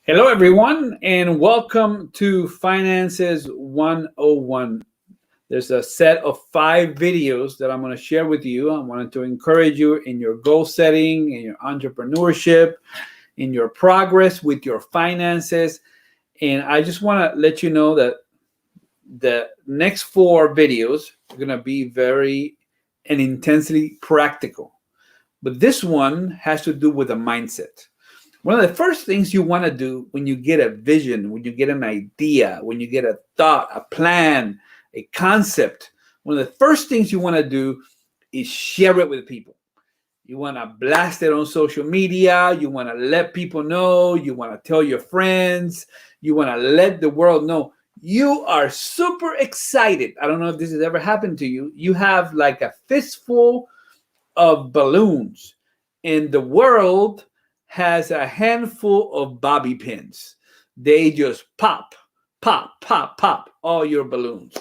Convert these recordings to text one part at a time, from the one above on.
Hello, everyone, and welcome to Finances 101. There's a set of 5 videos that I'm going to share with you. I wanted to encourage you in your goal setting, in your entrepreneurship, in your progress with your finances. And I just want to let you know that the next 4 videos are going to be very and intensely practical. But this one has to do with a mindset. One of the first things you want to do when you get a vision, when you get an idea, when you get a thought, a plan, a concept, one of the first things you want to do is share it with people. You want to blast it on social media. You want to let people know. You want to tell your friends. You want to let the world know. You are super excited. I don't know if this has ever happened to you. You have like a fistful of balloons, and the world has a handful of bobby pins. They just pop, pop, pop, pop, all your balloons.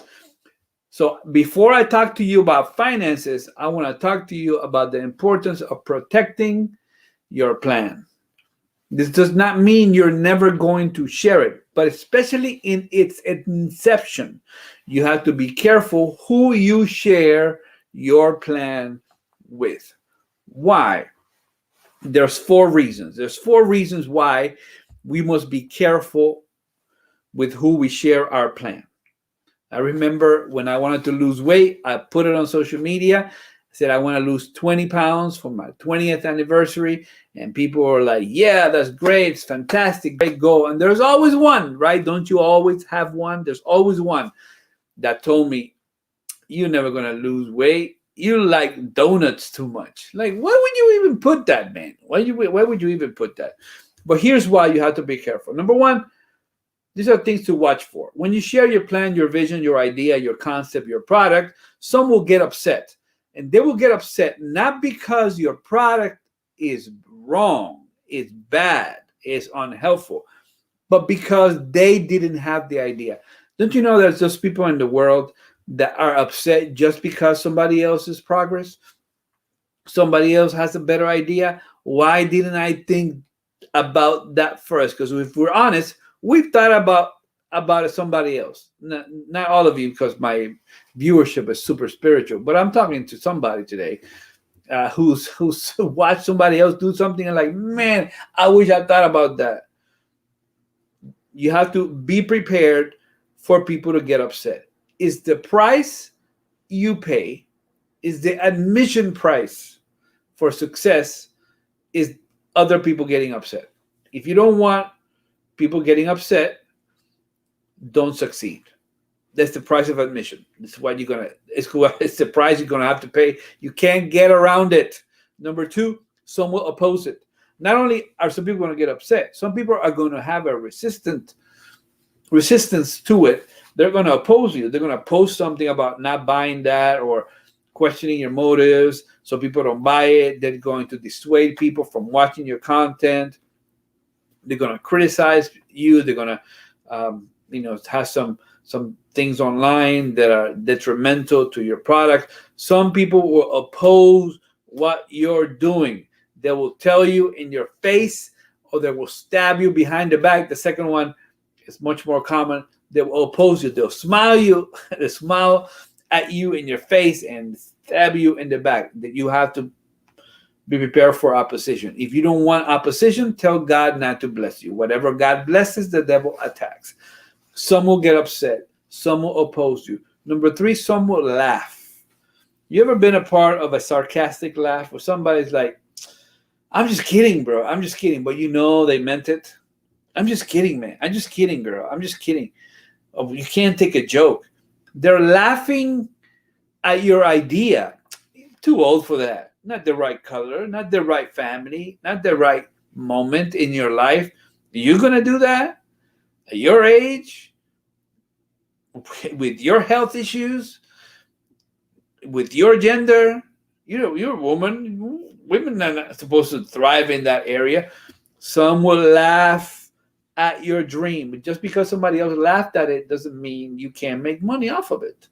So before I talk to you about finances, I want to talk to you about the importance of protecting your plan. This does not mean you're never going to share it, but especially in its inception, you have to be careful who you share your plan with. Why? There's 4 reasons. There's 4 reasons why we must be careful with who we share our plan. I remember when I wanted to lose weight, I put it on social media. I said, I want to lose 20 pounds for my 20th anniversary. And people were like, yeah, that's great. It's fantastic. Great goal. And there's always one, right? Don't you always have one? There's always one that told me, you're never going to lose weight. You like donuts too much. Like, why would you even put that, man? Why would you even put that? But here's why you have to be careful. Number one, these are things to watch for. When you share your plan, your vision, your idea, your concept, your product, some will get upset. And they will get upset not because your product is wrong, is bad, is unhelpful, but because they didn't have the idea. Don't you know there's just people in the world that are upset just because somebody else's progress, somebody else has a better idea? Why didn't I think about that first? Because if we're honest, we've thought about somebody else. Not all of you, because my viewership is super spiritual, but I'm talking to somebody today who's watched somebody else do something and like, man, I wish I thought about that. You have to be prepared for people to get upset. Is the price you pay, is the admission price for success, is other people getting upset. If you don't want people getting upset, don't succeed. That's the price of admission. It's what you're gonna. It's the price you're gonna have to pay. You can't get around it. Number 2, some will oppose it. Not only are some people gonna get upset, some people are gonna have a resistance to it. They're going to oppose you. They're going to post something about not buying that or questioning your motives so people don't buy it. They're going to dissuade people from watching your content. They're going to criticize you. They're going to, have some things online that are detrimental to your product. Some people will oppose what you're doing. They will tell you in your face, or they will stab you behind the back. The second one is much more common. They will oppose you. They'll smile at you in your face and stab you in the back. That you have to be prepared for opposition. If you don't want opposition, tell God not to bless you. Whatever God blesses, the devil attacks. Some will get upset. Some will oppose you. Number 3, some will laugh. You ever been a part of a sarcastic laugh where somebody's like, I'm just kidding, bro. I'm just kidding. But they meant it. I'm just kidding, man. I'm just kidding, girl. I'm just kidding. Oh, you can't take a joke. They're laughing at your idea. Too old for that. Not the right color, not the right family, not the right moment in your life. You're going to do that at your age, with your health issues, with your gender? You're a woman. Women are not supposed to thrive in that area. Some will laugh at your dream. Just because somebody else laughed at it doesn't mean you can't make money off of it.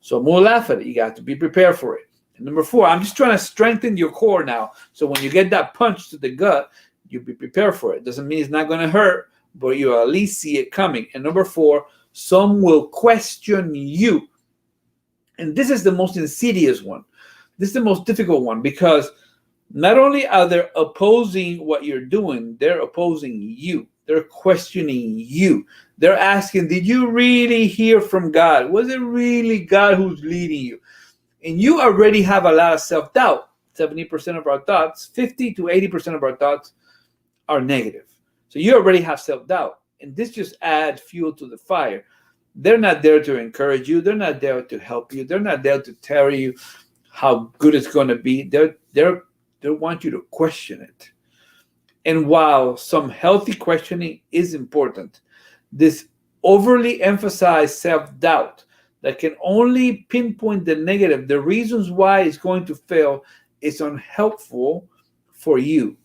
So more laugh at it. You got to be prepared for it. And number 4, I'm just trying to strengthen your core now. So when you get that punch to the gut, you'll be prepared for it. Doesn't mean it's not going to hurt, but you at least see it coming. And number 4, some will question you. And this is the most insidious one. This is the most difficult one, because not only are they opposing what you're doing, they're opposing you. They're questioning you. They're asking, did you really hear from God? Was it really God who's leading you? And you already have a lot of self-doubt. 70% of our thoughts, 50 to 80% of our thoughts are negative. So you already have self-doubt. And this just adds fuel to the fire. They're not there to encourage you. They're not there to help you. They're not there to tell you how good it's going to be. They want you to question it. And while some healthy questioning is important, this overly emphasized self-doubt that can only pinpoint the negative, the reasons why it's going to fail, is unhelpful for you.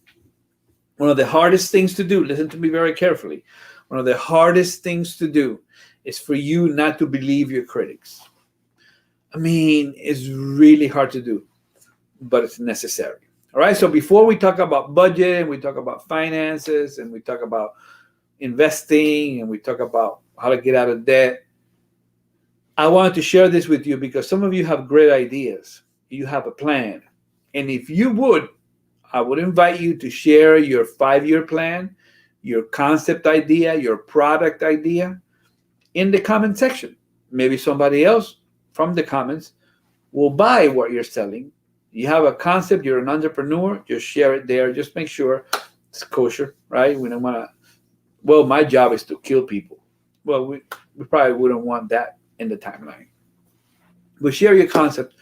One of the hardest things to do, listen to me very carefully, one of the hardest things to do is for you not to believe your critics. I mean, it's really hard to do, but it's necessary. All right, so before we talk about budget, and we talk about finances, and we talk about investing, and we talk about how to get out of debt, I wanted to share this with you because some of you have great ideas. You have a plan. And if you would, I would invite you to share your 5-year plan, your concept idea, your product idea in the comment section. Maybe somebody else from the comments will buy what you're selling. You have a concept, you're an entrepreneur, just share it there. Just make sure it's kosher, right? We don't want to, well, my job is to kill people. Well, we probably wouldn't want that in the timeline. But share your concept.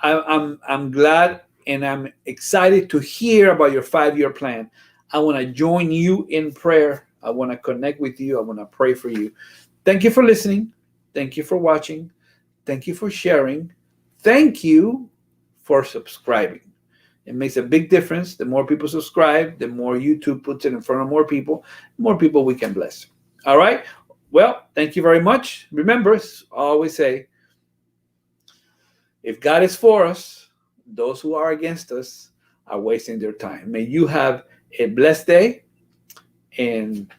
I'm glad and I'm excited to hear about your 5-year plan. I want to join you in prayer. I want to connect with you. I want to pray for you. Thank you for listening. Thank you for watching. Thank you for sharing. Thank you for subscribing. It makes a big difference. The more people subscribe, the more YouTube puts it in front of more people we can bless. All right. Well, thank you very much. Remember, I always say, if God is for us, those who are against us are wasting their time. May you have a blessed day, and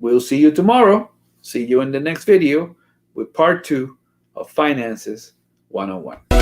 we'll see you tomorrow. See you in the next video with part 2 of Finances 101.